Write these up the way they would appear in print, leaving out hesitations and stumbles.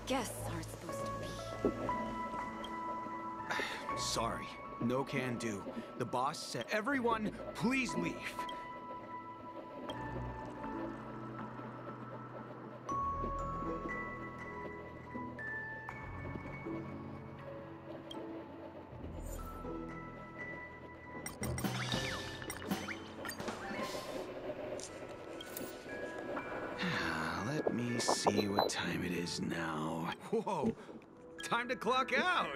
Guests aren't supposed to be. Sorry, no can do. The boss said, everyone, please leave. Let me see what time it is now. Whoa, time to clock out.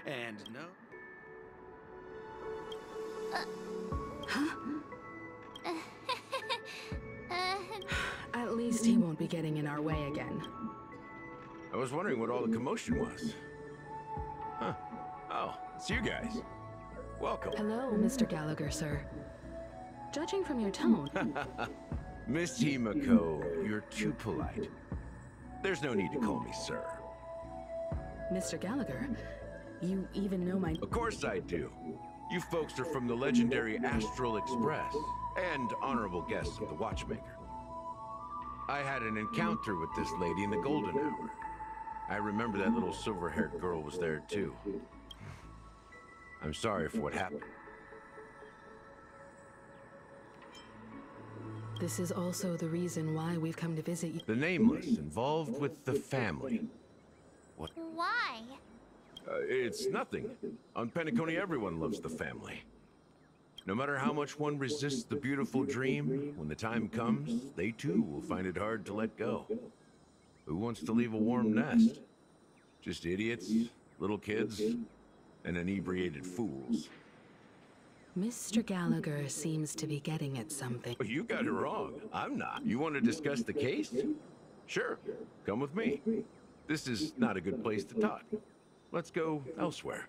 And no. At least he won't be getting in our way again. I was wondering what all the commotion was. Huh. Oh, it's you guys. Welcome. Hello, Mr. Gallagher, sir. Judging from your tone... Miss Himiko, you're too polite. There's no need to call me sir. Mr. Gallagher, you even know my... Of course I do. You folks are from the legendary Astral Express and honorable guests of the Watchmaker. I had an encounter with this lady in the Golden Hour. I remember that little silver-haired girl was there too. I'm sorry for what happened. This is also the reason why we've come to visit you. The Nameless involved with the family. What? Why? It's nothing. On Penacony, everyone loves the family. No matter how much one resists the beautiful dream, when the time comes, they too will find it hard to let go. Who wants to leave a warm nest? Just idiots, little kids, and inebriated fools. Mr. Gallagher seems to be getting at something. But you got it wrong. I'm not. You want to discuss the case? Sure. Come with me. This is not a good place to talk. Let's go elsewhere.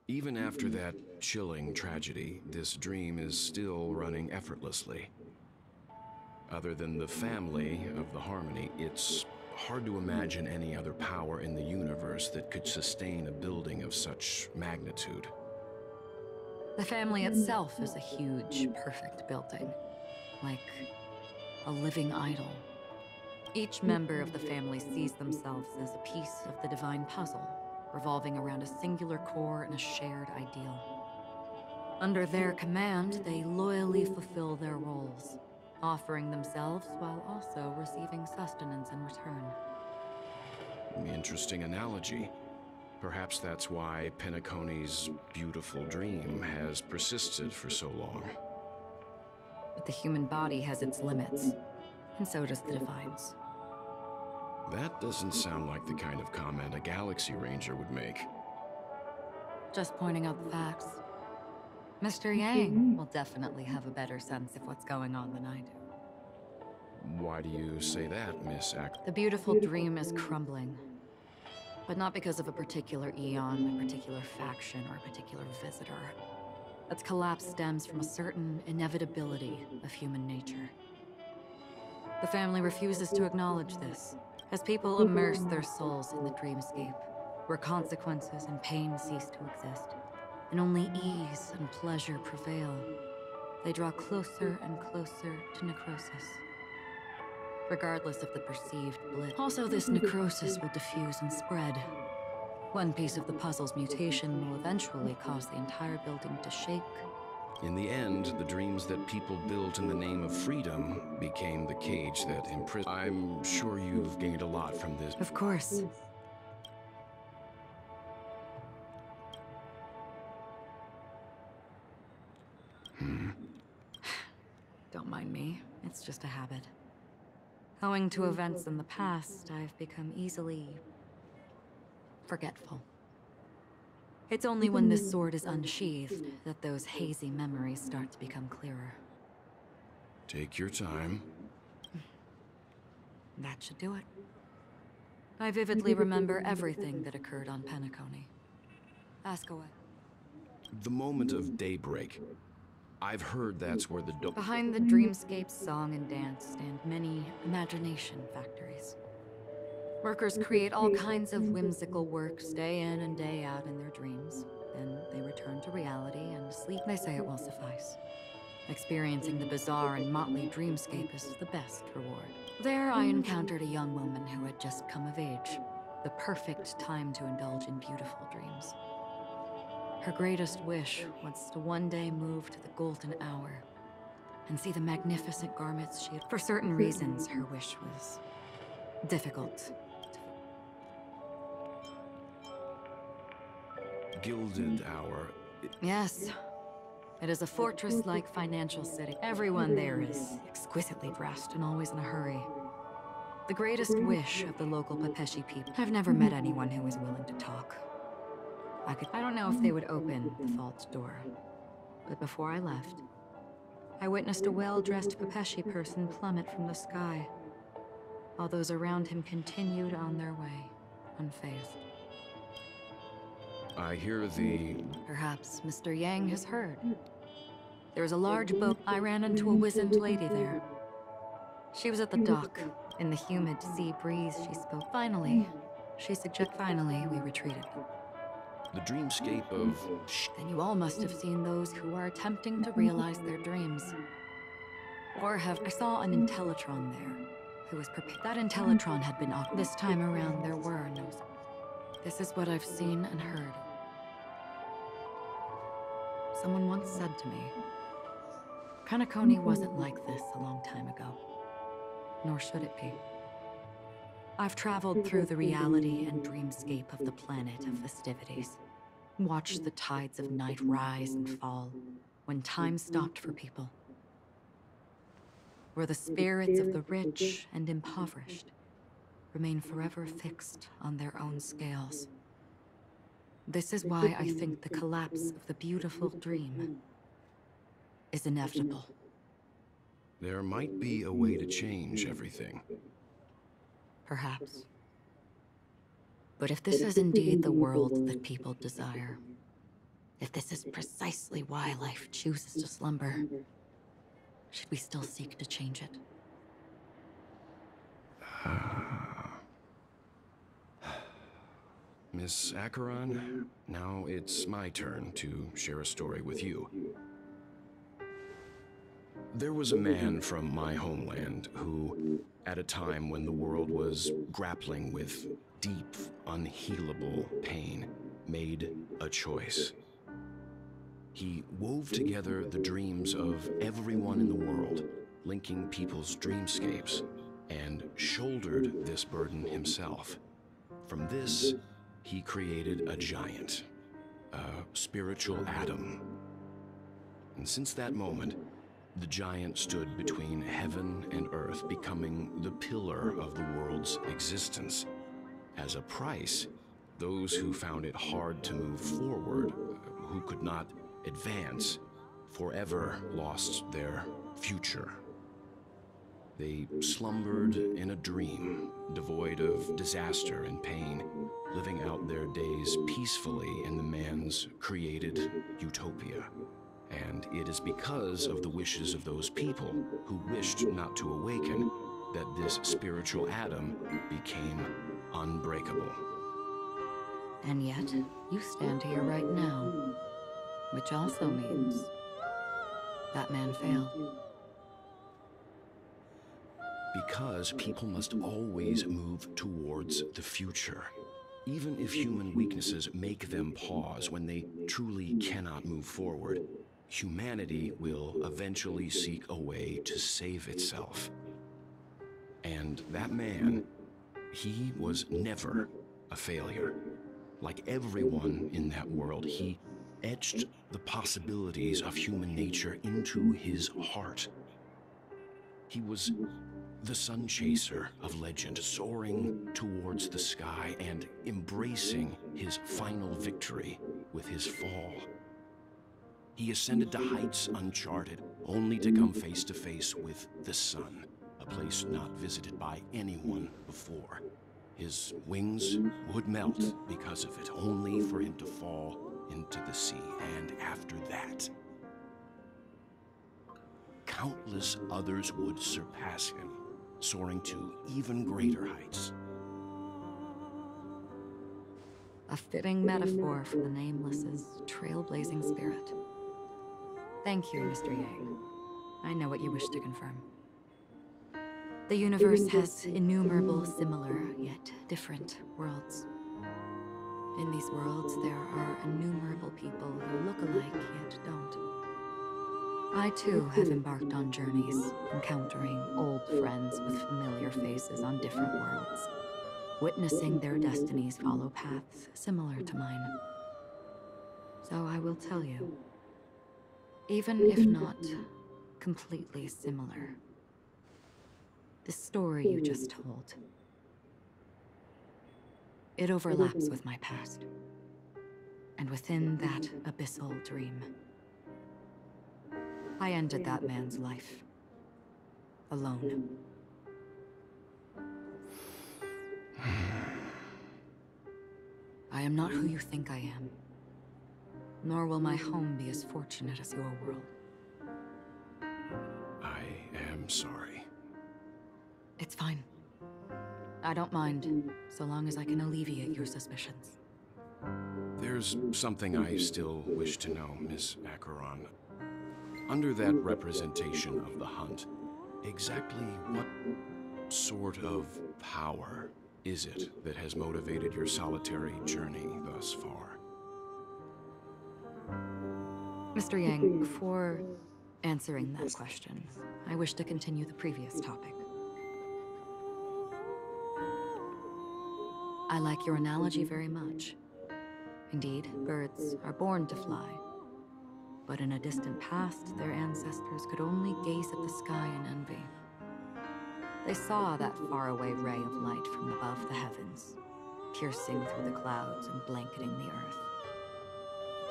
Even after that chilling tragedy, this dream is still running effortlessly. Other than the family of the Harmony, it's hard to imagine any other power in the universe that could sustain a building of such magnitude. The family itself is a huge, perfect building, like a living idol. Each member of the family sees themselves as a piece of the divine puzzle, revolving around a singular core and a shared ideal. Under their command, they loyally fulfill their roles, offering themselves while also receiving sustenance in return. Interesting analogy. Perhaps that's why Penacony's beautiful dream has persisted for so long. But the human body has its limits, and so does the Divine's. That doesn't sound like the kind of comment a Galaxy Ranger would make. Just pointing out the facts. Mr. Yang will definitely have a better sense of what's going on than I do. Why do you say that, Miss The beautiful dream is crumbling. But not because of a particular eon, a particular faction, or a particular visitor. Its collapse stems from a certain inevitability of human nature. The family refuses to acknowledge this, as people immerse their souls in the dreamscape, where consequences and pain cease to exist, and only ease and pleasure prevail. They draw closer and closer to necrosis, regardless of the perceived bliss. Also, this necrosis will diffuse and spread. One piece of the puzzle's mutation will eventually cause the entire building to shake. In the end, the dreams that people built in the name of freedom became the cage that imprisoned. I'm sure you've gained a lot from this. Of course. Don't mind me. It's just a habit. Owing to events in the past, I've become easily forgetful. It's only when this sword is unsheathed that those hazy memories start to become clearer. Take your time. That should do it. I vividly remember everything that occurred on Penacony. Ask away. The moment of daybreak. I've heard that's where the Behind the dreamscape's song and dance stand many imagination factories. Workers create all kinds of whimsical works day in and day out in their dreams. Then they return to reality and sleep. They say it will suffice. Experiencing the bizarre and motley dreamscape is the best reward. There I encountered a young woman who had just come of age. The perfect time to indulge in beautiful dreams. Her greatest wish was to one day move to the golden hour and see the magnificent garments she had. For certain reasons, her wish was difficult. Gilded Hour. Yes. It is a fortress-like financial city. Everyone there is exquisitely dressed and always in a hurry. The greatest wish of the local pt3 people. I've never met anyone who was willing to talk. I don't know if they would open the vault door, but before I left, I witnessed a well-dressed pt3 person plummet from the sky, while those around him continued on their way, unfazed. I hear the... Perhaps Mr. Yang has heard. There was a large boat. I ran into a wizened lady there. She was at the dock. In the humid sea breeze, she spoke. Finally, we retreated. The dreamscape of... Then you all must have seen those who are attempting to realize their dreams. Or I saw an Intellitron there, who was prepared. That Intellitron had been off. This time around, there were no... This is what I've seen and heard. Someone once said to me, Penacony wasn't like this a long time ago, nor should it be. I've traveled through the reality and dreamscape of the planet of festivities, watched the tides of night rise and fall when time stopped for people, where the spirits of the rich and impoverished remain forever fixed on their own scales. This is why I think the collapse of the beautiful dream is inevitable. There might be a way to change everything. Perhaps. But if this is indeed the world that people desire, if this is precisely why life chooses to slumber, should we still seek to change it? Miss Acheron, now it's my turn to share a story with you. There was a man from my homeland who, at a time when the world was grappling with deep, unhealable pain, made a choice. He wove together the dreams of everyone in the world, linking people's dreamscapes, and shouldered this burden himself. From this, he created a giant, a spiritual atom. And since that moment, the giant stood between heaven and earth, becoming the pillar of the world's existence. As a price, those who found it hard to move forward, who could not advance, forever lost their future. They slumbered in a dream, devoid of disaster and pain, living out their days peacefully in the man's created utopia. And it is because of the wishes of those people who wished not to awaken that this spiritual atom became unbreakable. And yet, you stand here right now, which also means that man failed. Because people must always move towards the future. Even if human weaknesses make them pause when they truly cannot move forward, humanity will eventually seek a way to save itself. And that man, he was never a failure. Like everyone in that world, he etched the possibilities of human nature into his heart. He was the sun chaser of legend, soaring towards the sky and embracing his final victory with his fall. He ascended to heights uncharted, only to come face to face with the sun, a place not visited by anyone before. His wings would melt because of it, only for him to fall into the sea. And after that, countless others would surpass him, soaring to even greater heights. A fitting metaphor for the Nameless's trailblazing spirit. Thank you, Mr. Yang. I know what you wish to confirm. The universe has innumerable similar, yet different worlds. In these worlds, there are innumerable people who look alike, yet don't. I, too, have embarked on journeys, encountering old friends with familiar faces on different worlds, witnessing their destinies follow paths similar to mine. So I will tell you, even if not completely similar, the story you just told, it overlaps with my past. And within that abyssal dream, I ended that man's life. Alone. I am not who you think I am. Nor will my home be as fortunate as your world. I am sorry. It's fine. I don't mind, so long as I can alleviate your suspicions. There's something I still wish to know, Miss Acheron. Under that representation of the hunt, exactly what sort of power is it that has motivated your solitary journey thus far? Mr. Yang, before answering that question, I wish to continue the previous topic. I like your analogy very much. Indeed, birds are born to fly. But in a distant past, their ancestors could only gaze at the sky in envy. They saw that faraway ray of light from above the heavens, piercing through the clouds and blanketing the earth.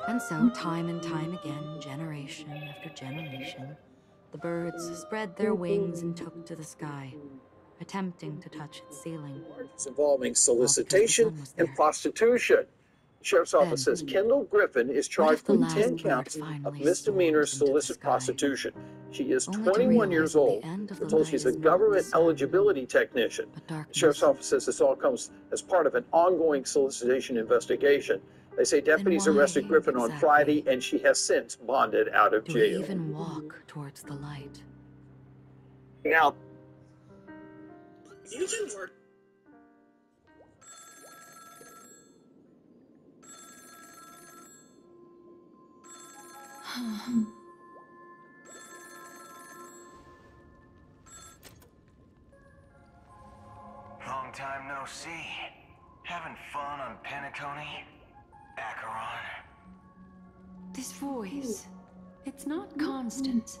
And so, time and time again, generation after generation, the birds spread their wings and took to the sky, attempting to touch its ceiling. Involving solicitation and prostitution. The Sheriff's Office says Kendall Griffin is charged with 10 counts of misdemeanor solicit prostitution. She is 21 years old. We're told she's a government eligibility technician. The Sheriff's Office says this all comes as part of an ongoing solicitation investigation. They say deputies arrested Griffin on Friday, and she has since bonded out of jail. Do we even walk towards the light? Now, you can work. Long time no see. Having fun on Penacony? Acheron? This voice, it's not constant.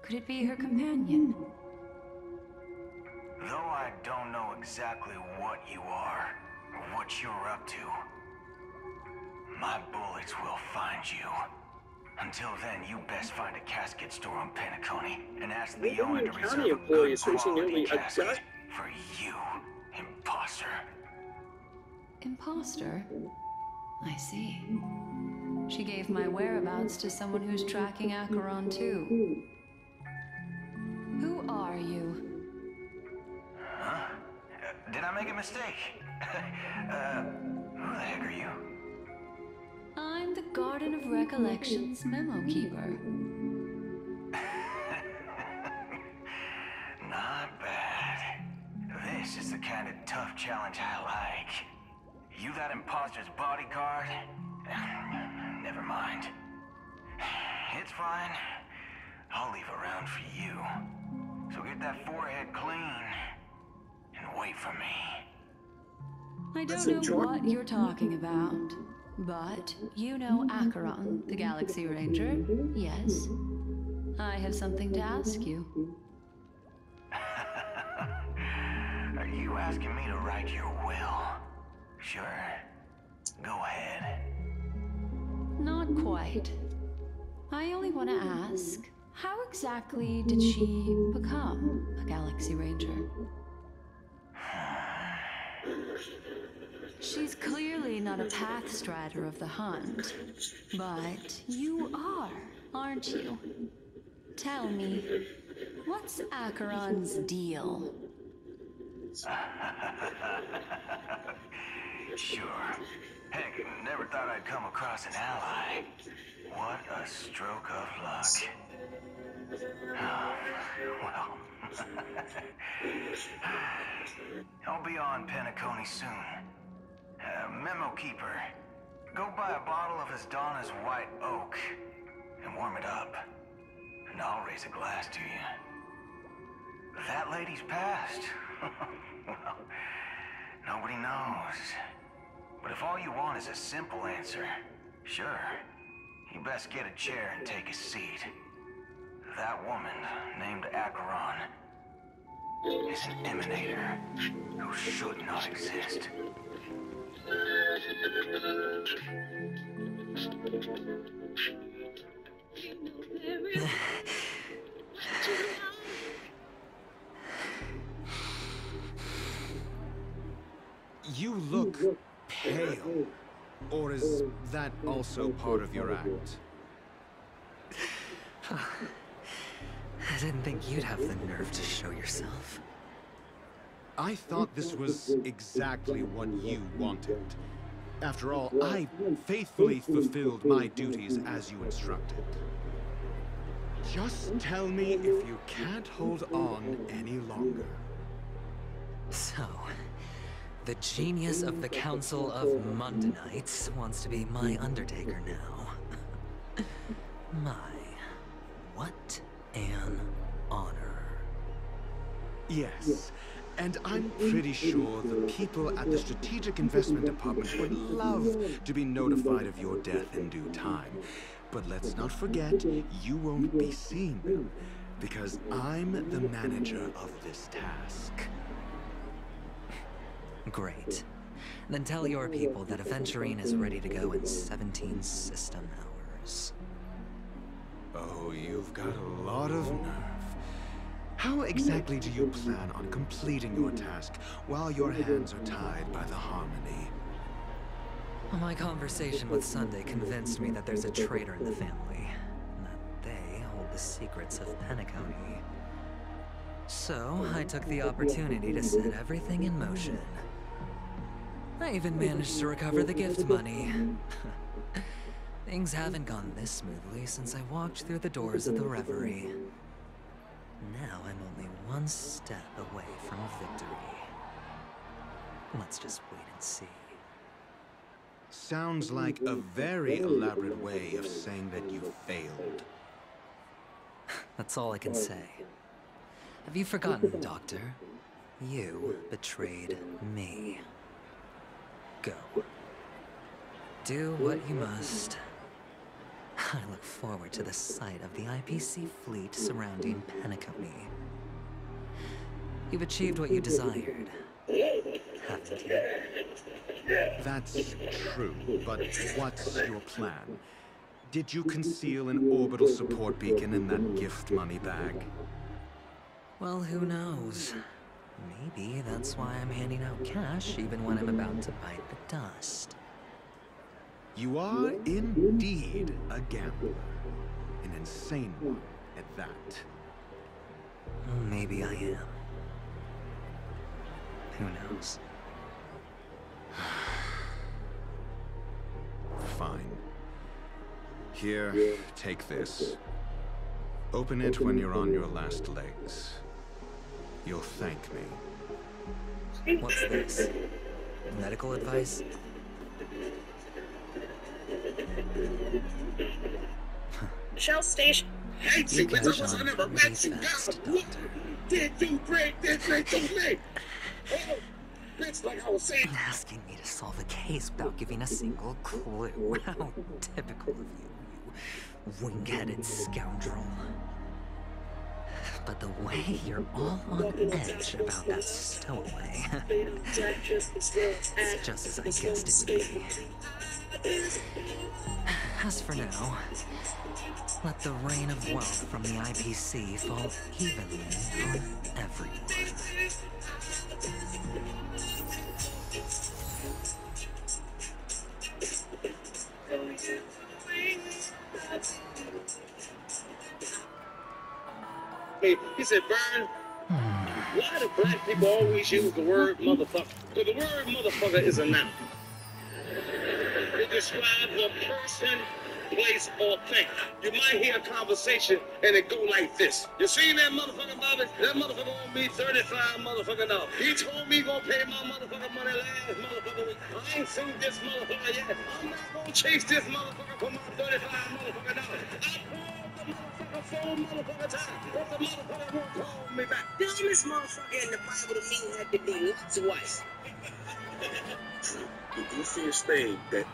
Could it be her companion? Though I don't know exactly what you are, or what you're up to, my bullets will find you. Until then, you best find a casket store on Penacony and ask the owner to reserve a good quality casket for you, imposter. Imposter? I see. She gave my whereabouts to someone who's tracking Acheron too. Who are you? Huh? Did I make a mistake? Who the heck are you? I'm the Garden of Recollection's memo keeper. Not bad. This is the kind of tough challenge I like. You that imposter's bodyguard? Never mind. It's fine. I'll leave a round for you. So get that forehead clean and wait for me. I don't know what you're talking about, but you know Acheron, the Galaxy Ranger, yes? I have something to ask you. Are you asking me to write your will? Sure. Go ahead. Not quite. I only want to ask, how exactly did she become a Galaxy Ranger? She's clearly not a pathstrider of the hunt, but you are, aren't you? Tell me, what's Acheron's deal? Sure. Heck, never thought I'd come across an ally. What a stroke of luck. Oh, well. I'll be on Penacony soon. Memo Keeper, go buy a bottle of his Donna's White Oak and warm it up. And I'll raise a glass to you. That lady's passed. Well, nobody knows. But if all you want is a simple answer, sure, you best get a chair and take a seat. That woman, named Acheron, is an emanator who should not exist. You look pale. Or is that also part of your act? I didn't think you'd have the nerve to show yourself. I thought this was exactly what you wanted. After all, I faithfully fulfilled my duties as you instructed. Just tell me if you can't hold on any longer. So, the genius of the Council of Mundanites wants to be my Undertaker now. My, what an honor. Yes, and I'm pretty sure the people at the Strategic Investment Department would love to be notified of your death in due time. But let's not forget, you won't be seeing them, because I'm the manager of this task. Great. Then tell your people that Aventurine is ready to go in 17 system hours. Oh, you've got a lot of nerve. How exactly do you plan on completing your task while your hands are tied by the Harmony? My conversation with Sunday convinced me that there's a traitor in the family, and that they hold the secrets of Penacony. So, I took the opportunity to set everything in motion. I even managed to recover the gift money. Things haven't gone this smoothly since I walked through the doors of the Reverie. Now I'm only one step away from victory. Let's just wait and see. Sounds like a very elaborate way of saying that you failed. That's all I can say. Have you forgotten, Doctor? You betrayed me. Go. Do what you must. I look forward to the sight of the IPC fleet surrounding Penacony. You've achieved what you desired, haven't you? That's true, but what's your plan? Did you conceal an orbital support beacon in that gift money bag? Well, who knows? Maybe that's why I'm handing out cash even when I'm about to bite the dust. You are indeed a gambler. An insane one at that. Maybe I am. Who knows? Fine. Here, take this. Open it when you're on your last legs. You'll thank me. What's this? Medical advice? Shell station. You catch on really fast, Doctor. Did you break this too late? Oh, bitch, like I was saying. Asking me to solve a case without giving a single clue. How typical of you, you wing-headed scoundrel. But the way you're all on edge about that stowaway, it's just as I guessed it would be. As for now, let the rain of wealth from the IPC fall evenly on everyone. me. He said, Vern, why do black people always use the word motherfucker? Because the word motherfucker is a noun. It describes a person, place, or thing. You might hear a conversation and it go like this. You seen that motherfucker, Bobby? That motherfucker owe me 35 motherfucking dollars. He told me he gonna pay my motherfucking money last motherfucking week. I ain't seen this motherfucker yet. I'm not gonna chase this motherfucker for my 35 motherfucking dollars. I called the motherfucker 4 motherfucking times, but the motherfucker won't call me back. The dumbest motherfucker in the Bible to me had to be Lot's wife. The goofiest thing that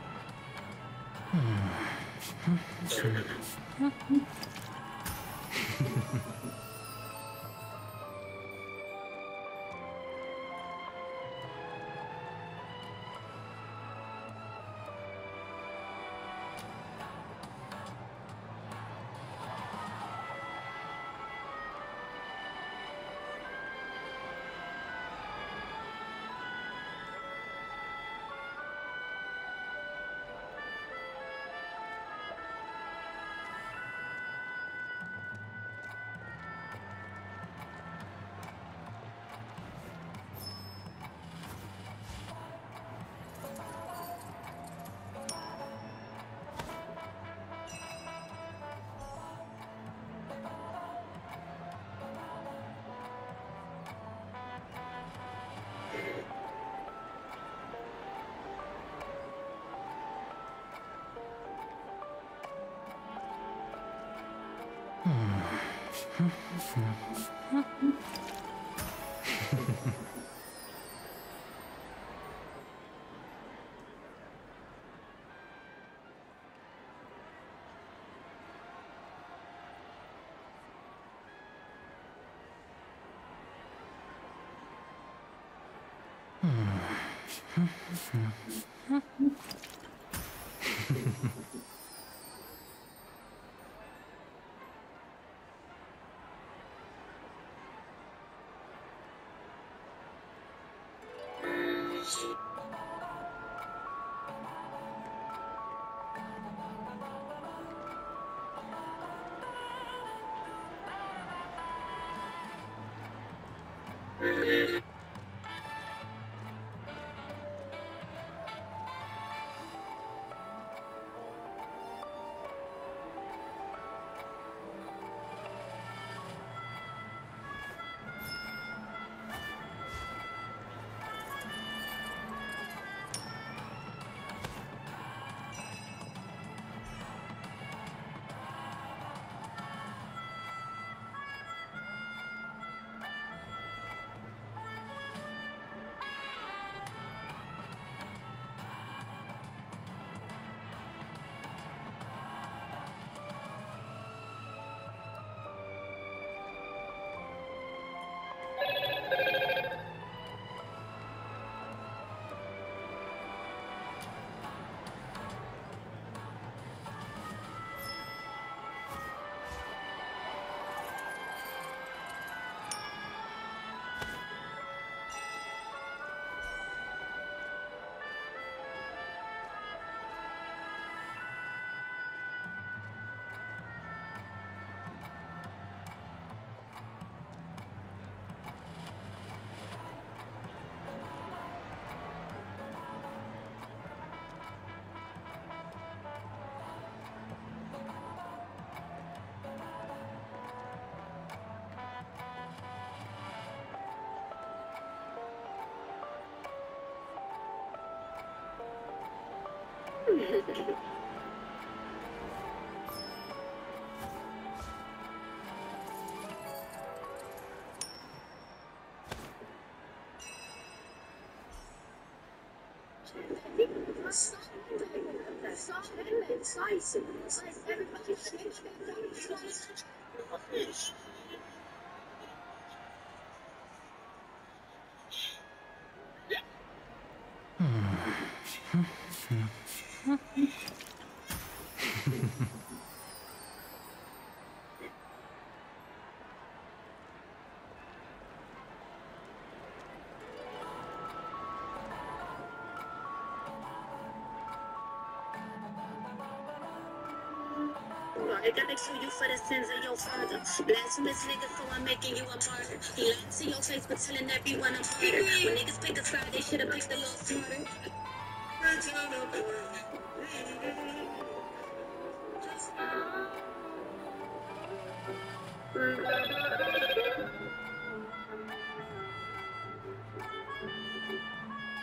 I gotta kill you for the sins of your father. Blasphemous nigga, so I'm making you a martyr. He lied to your face, but telling everyone I'm harder. When niggas picked a side, they should've picked a little smarter.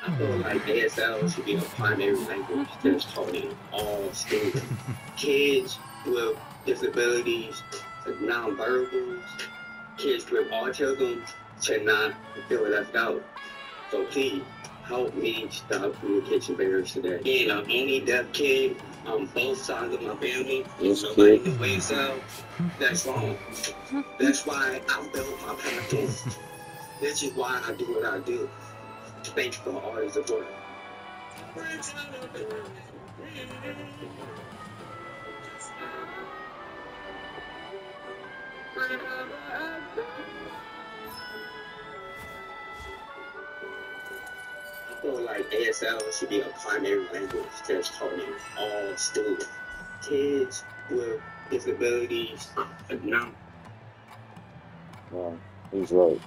I feel like ASL should be a primary language that's taught in all schools. Kids with disabilities, nonverbals, kids with autism should not feel left out. So please, help me stop communication barriers today. And I'm only deaf kid on both sides of my family. And so like the way it's out, that's wrong. That's why I built my podcast. This is why I do what I do. Thanks for all the support. I feel like ASL should be a primary language that's taught in all schools. Kids with disabilities, Wow, he's right.